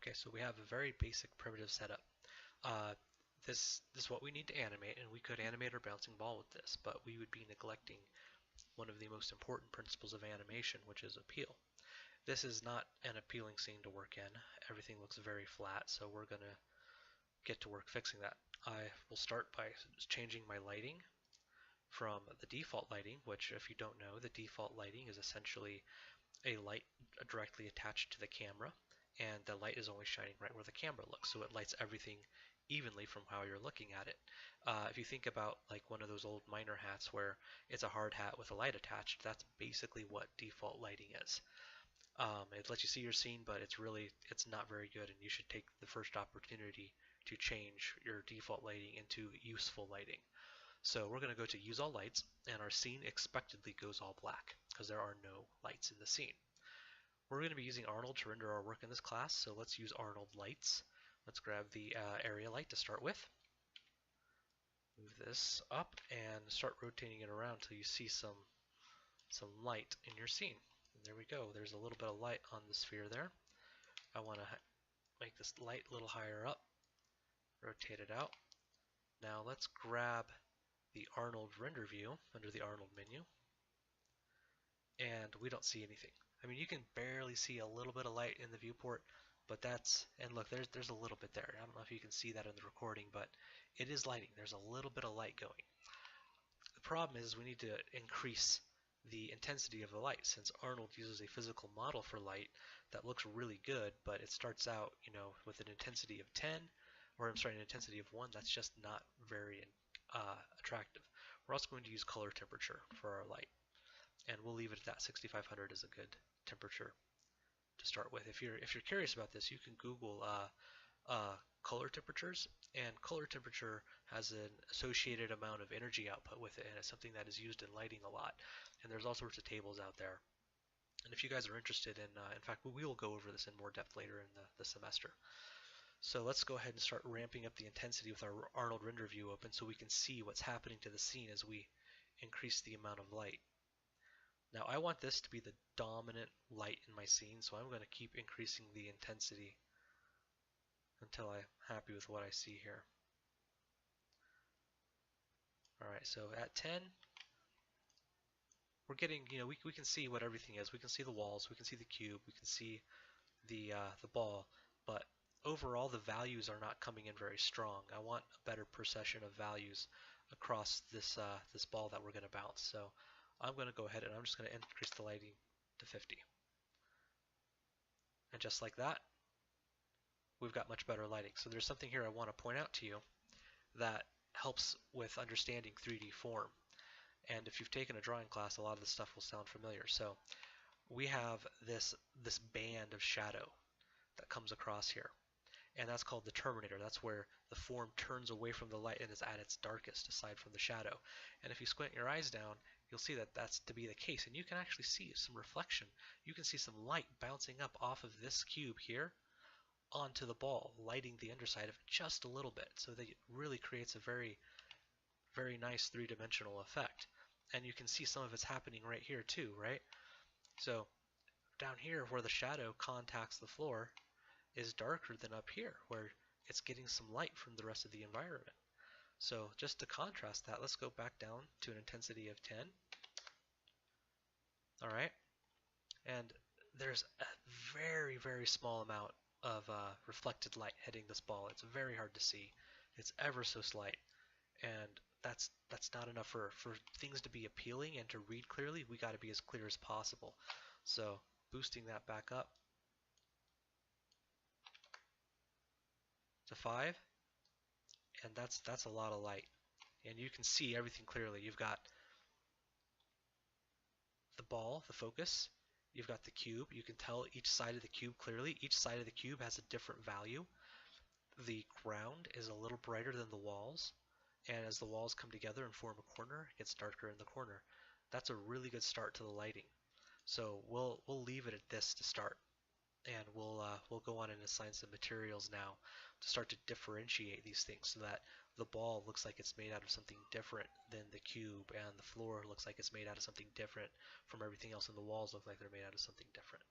Okay, so we have a very basic primitive setup. This is what we need to animate, and we could animate our bouncing ball with this, but we would be neglecting one of the most important principles of animation, which is appeal. This is not an appealing scene to work in. Everything looks very flat, so we're going to get to work fixing that. I will start by changing my lighting from the default lighting, which, if you don't know, the default lighting is essentially a light directly attached to the camera, and the light is only shining right where the camera looks, so it lights everything evenly from how you're looking at it. If you think about like one of those old miner hats where it's a hard hat with a light attached, that's basically what default lighting is. It lets you see your scene, but it's not very good, and you should take the first opportunity to change your default lighting into useful lighting. So we're going to go to use all lights, and our scene expectedly goes all black because there are no lights in the scene. We're going to be using Arnold to render our work in this class, so let's use Arnold lights. Let's grab the area light to start with. Move this up and start rotating it around until you see some light in your scene. And there we go. There's a little bit of light on the sphere there. I want to make this light a little higher up. Rotate it out. Now let's grab the Arnold render view under the Arnold menu. And we don't see anything. I mean, you can barely see a little bit of light in the viewport, but and look, there's a little bit there. I don't know if you can see that in the recording, but it is lighting. There's a little bit of light going. The problem is we need to increase the intensity of the light, since Arnold uses a physical model for light that looks really good, but it starts out, with an intensity of 10, or I'm sorry, an intensity of 1. That's just not very attractive. We're also going to use color temperature for our light, and we'll leave it at that. 6500 is a good temperature to start with. If you're curious about this, you can Google color temperatures, and color temperature has an associated amount of energy output with it, and it's something that is used in lighting a lot. And there's all sorts of tables out there. And if you guys are interested in fact, we will go over this in more depth later in the semester. So let's go ahead and start ramping up the intensity with our Arnold render view open so we can see what's happening to the scene as we increase the amount of light. Now I want this to be the dominant light in my scene, so I'm going to keep increasing the intensity until I'm happy with what I see here. Alright, so at 10, we're getting, we can see what everything is. We can see the walls, we can see the cube, we can see the ball, but overall the values are not coming in very strong. I want a better procession of values across this ball that we're going to bounce. So I'm going to go ahead and I'm just going to increase the lighting to 50. And just like that, we've got much better lighting. So there's something here I want to point out to you that helps with understanding 3D form. And if you've taken a drawing class, a lot of this stuff will sound familiar. So we have this band of shadow that comes across here, and that's called the terminator. That's where the form turns away from the light and is at its darkest aside from the shadow. And if you squint your eyes down, you'll see that that's to be the case, and you can actually see some reflection. You can see some light bouncing up off of this cube here onto the ball, lighting the underside of it just a little bit, so that it really creates a very, very nice three-dimensional effect. And you can see some of it's happening right here too, right? So down here where the shadow contacts the floor is darker than up here where it's getting some light from the rest of the environment. So just to contrast that, let's go back down to an intensity of 10. Alright, and there's a very, very small amount of reflected light hitting this ball. It's very hard to see. It's ever so slight, and that's not enough for things to be appealing and to read clearly. We got to be as clear as possible. So boosting that back up to 5, and that's a lot of light, and you can see everything clearly. You've got the ball, the focus, you've got the cube. You can tell each side of the cube clearly. Each side of the cube has a different value. The ground is a little brighter than the walls, and as the walls come together and form a corner, it gets darker in the corner. That's a really good start to the lighting. So we'll leave it at this to start, and we'll go on and assign some materials now to start to differentiate these things so that the ball looks like it's made out of something different than the cube, and the floor looks like it's made out of something different from everything else, and the walls look like they're made out of something different.